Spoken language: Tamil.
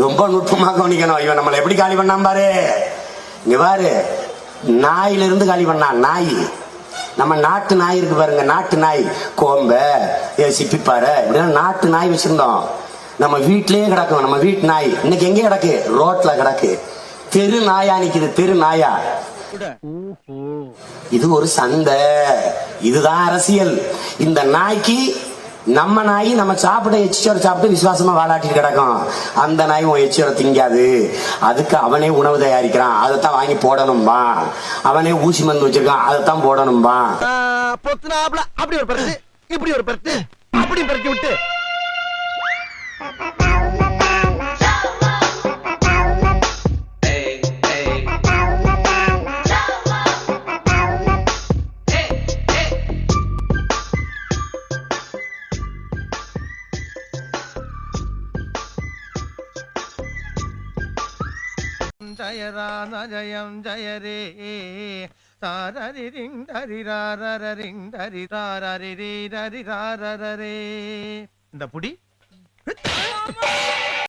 ரொம்ப நுட்பமா கவனிக்கணும். இவன் நம்மளை எப்படி காலி பண்ணான் பாரு. இங்க பாரு, நாயிலிருந்து காலி பண்ணான். நாய், நம்ம நாட்டு நாய் இருக்கு பாருங்க, நாட்டு நாய், கோம்ப சிப்பிப்பாரு இப்படின்னா நாட்டு நாய் வச்சிருந்தோம். நம்ம வீட்லயே கிடக்கும். நம்ம வீட்டு நாய் இன்னைக்கு எங்க கிடக்கு? ரோட்ல கிடக்கு. தெரு நாயா நிக்குது, தெரு நாயா. இது ஒரு சந்தை, இதுதான் அரசியல். இந்த நாய்க்கு நம்ம நாய் நம்ம சாப்பிட எச்சியோட சாப்பிட்டு விசுவாசமா வாலாட்டிட்டு கிடக்கும். அந்த நாய் உன் எச்சியோட திங்காது. அதுக்கு அவனே உணவு தயாரிக்கிறான், அதைத்தான் வாங்கி போடணும்பா. அவனே ஊசி மருந்து வச்சிருக்கான், அதைத்தான் போடணும்பா. அப்படி ஒரு பருத்து, இப்படி ஒரு பருத்து, அப்படி பருத்தி விட்டு ஜயரான ஜயம் ஜயரே தாரரி ரிங் தரி ராரர ரிங் தரி தாரரி ரீ தரி ராரரே. இந்த புடி